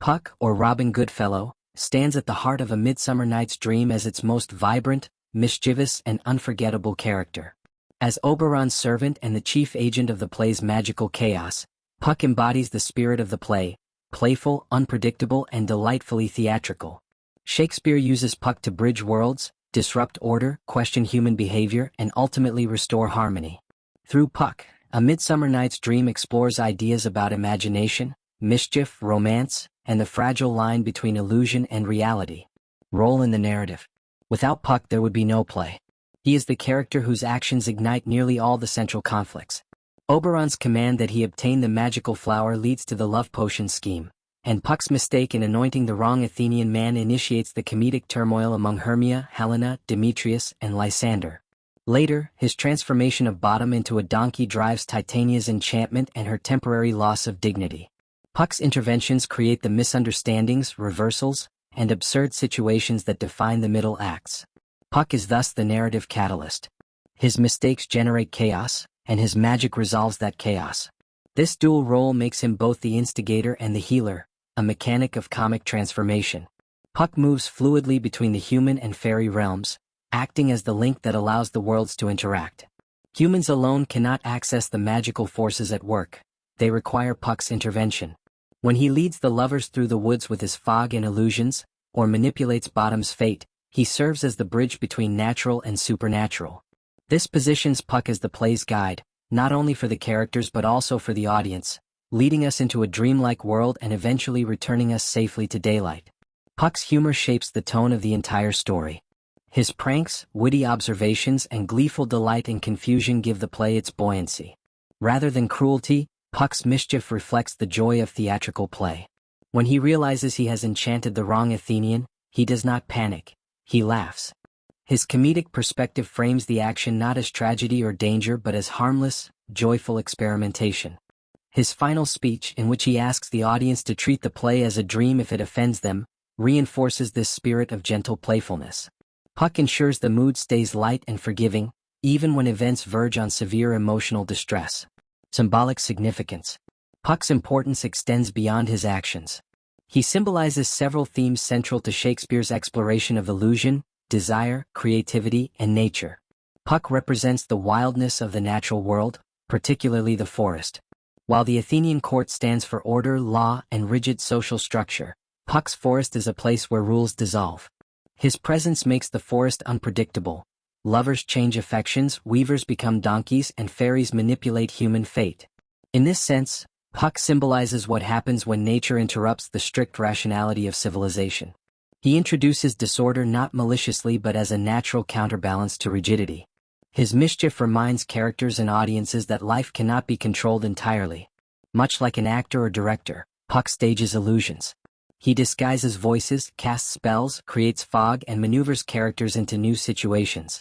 Puck, or Robin Goodfellow, stands at the heart of A Midsummer Night's Dream as its most vibrant, mischievous, and unforgettable character. As Oberon's servant and the chief agent of the play's magical chaos, Puck embodies the spirit of the play, playful, unpredictable, and delightfully theatrical. Shakespeare uses Puck to bridge worlds, disrupt order, question human behavior, and ultimately restore harmony. Through Puck, A Midsummer Night's Dream explores ideas about imagination, mischief, romance, and the fragile line between illusion and reality. Role in the narrative. Without Puck there would be no play. He is the character whose actions ignite nearly all the central conflicts. Oberon's command that he obtain the magical flower leads to the love potion scheme, and Puck's mistake in anointing the wrong Athenian man initiates the comedic turmoil among Hermia, Helena, Demetrius, and Lysander. Later, his transformation of bottom into a donkey drives Titania's enchantment and her temporary loss of dignity. Puck's interventions create the misunderstandings, reversals, and absurd situations that define the middle acts. Puck is thus the narrative catalyst. His mistakes generate chaos, and his magic resolves that chaos. This dual role makes him both the instigator and the healer, a mechanic of comic transformation. Puck moves fluidly between the human and fairy realms, acting as the link that allows the worlds to interact. Humans alone cannot access the magical forces at work. They require Puck's intervention. When he leads the lovers through the woods with his fog and illusions, or manipulates Bottom's fate, he serves as the bridge between natural and supernatural. This positions Puck as the play's guide, not only for the characters but also for the audience, leading us into a dreamlike world and eventually returning us safely to daylight. Puck's humor shapes the tone of the entire story. His pranks, witty observations, and gleeful delight in confusion give the play its buoyancy. Rather than cruelty, Puck's mischief reflects the joy of theatrical play. When he realizes he has enchanted the wrong Athenian, he does not panic. He laughs. His comedic perspective frames the action not as tragedy or danger but as harmless, joyful experimentation. His final speech, in which he asks the audience to treat the play as a dream if it offends them, reinforces this spirit of gentle playfulness. Puck ensures the mood stays light and forgiving, even when events verge on severe emotional distress. Symbolic significance. Puck's importance extends beyond his actions. He symbolizes several themes central to Shakespeare's exploration of illusion, desire, creativity, and nature. Puck represents the wildness of the natural world, particularly the forest. While the Athenian court stands for order, law, and rigid social structure, Puck's forest is a place where rules dissolve. His presence makes the forest unpredictable. Lovers change affections, weavers become donkeys, and fairies manipulate human fate. In this sense, Puck symbolizes what happens when nature interrupts the strict rationality of civilization. He introduces disorder not maliciously but as a natural counterbalance to rigidity. His mischief reminds characters and audiences that life cannot be controlled entirely. Much like an actor or director, Puck stages illusions. He disguises voices, casts spells, creates fog, and maneuvers characters into new situations.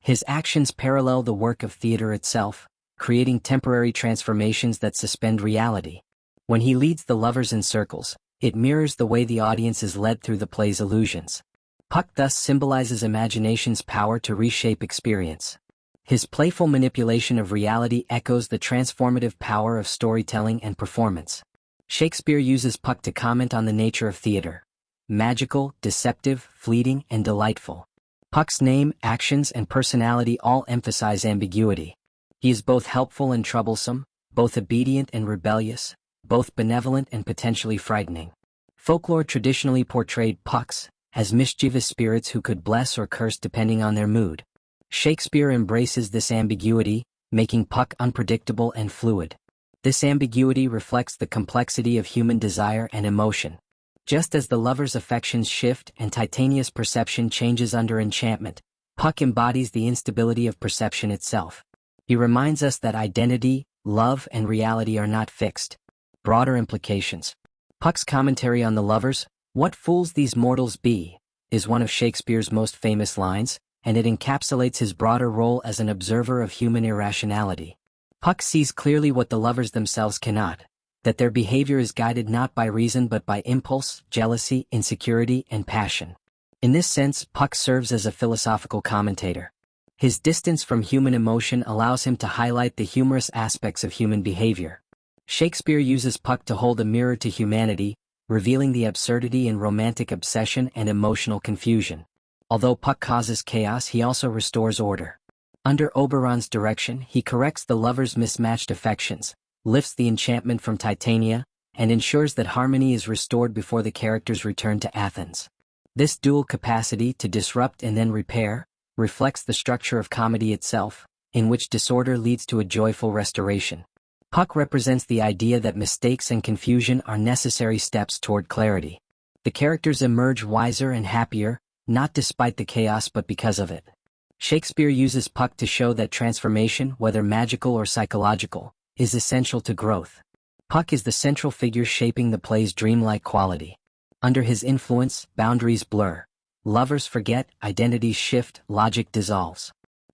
His actions parallel the work of theater itself, creating temporary transformations that suspend reality. When he leads the lovers in circles, it mirrors the way the audience is led through the play's illusions. Puck thus symbolizes imagination's power to reshape experience. His playful manipulation of reality echoes the transformative power of storytelling and performance. Shakespeare uses Puck to comment on the nature of theater. Magical, deceptive, fleeting, and delightful. Puck's name, actions, and personality all emphasize ambiguity. He is both helpful and troublesome, both obedient and rebellious, both benevolent and potentially frightening. Folklore traditionally portrayed Pucks as mischievous spirits who could bless or curse depending on their mood. Shakespeare embraces this ambiguity, making Puck unpredictable and fluid. This ambiguity reflects the complexity of human desire and emotion. Just as the lover's affections shift and Titania's perception changes under enchantment, Puck embodies the instability of perception itself. He reminds us that identity, love, and reality are not fixed. Broader implications. Puck's commentary on the lovers, "What fools these mortals be," is one of Shakespeare's most famous lines, and it encapsulates his broader role as an observer of human irrationality. Puck sees clearly what the lovers themselves cannot, that their behavior is guided not by reason but by impulse, jealousy, insecurity, and passion. In this sense, Puck serves as a philosophical commentator. His distance from human emotion allows him to highlight the humorous aspects of human behavior. Shakespeare uses Puck to hold a mirror to humanity, revealing the absurdity in romantic obsession and emotional confusion. Although Puck causes chaos, he also restores order. Under Oberon's direction, he corrects the lovers' mismatched affections, lifts the enchantment from Titania, and ensures that harmony is restored before the characters return to Athens. This dual capacity to disrupt and then repair reflects the structure of comedy itself, in which disorder leads to a joyful restoration. Puck represents the idea that mistakes and confusion are necessary steps toward clarity. The characters emerge wiser and happier, not despite the chaos but because of it. Shakespeare uses Puck to show that transformation, whether magical or psychological, is essential to growth. Puck is the central figure shaping the play's dreamlike quality. Under his influence, boundaries blur. Lovers forget, identities shift, logic dissolves.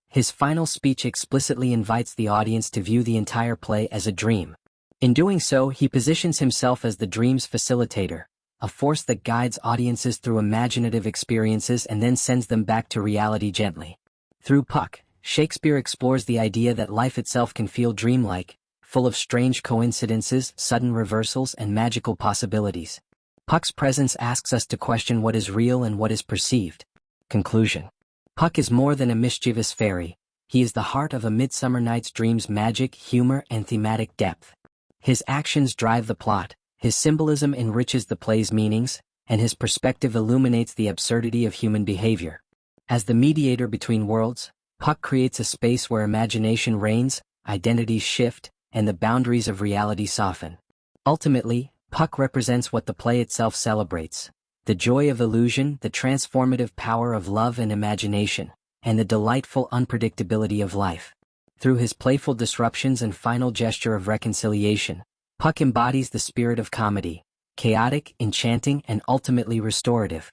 His final speech explicitly invites the audience to view the entire play as a dream. In doing so, he positions himself as the dream's facilitator, a force that guides audiences through imaginative experiences and then sends them back to reality gently. Through Puck, Shakespeare explores the idea that life itself can feel dreamlike, full of strange coincidences, sudden reversals, and magical possibilities. Puck's presence asks us to question what is real and what is perceived. Conclusion. Puck is more than a mischievous fairy. He is the heart of A Midsummer Night's Dream's magic, humor, and thematic depth. His actions drive the plot, his symbolism enriches the play's meanings, and his perspective illuminates the absurdity of human behavior. As the mediator between worlds, Puck creates a space where imagination reigns, identities shift, and the boundaries of reality soften. Ultimately, Puck represents what the play itself celebrates: the joy of illusion, the transformative power of love and imagination, and the delightful unpredictability of life. Through his playful disruptions and final gesture of reconciliation, Puck embodies the spirit of comedy: chaotic, enchanting, and ultimately restorative.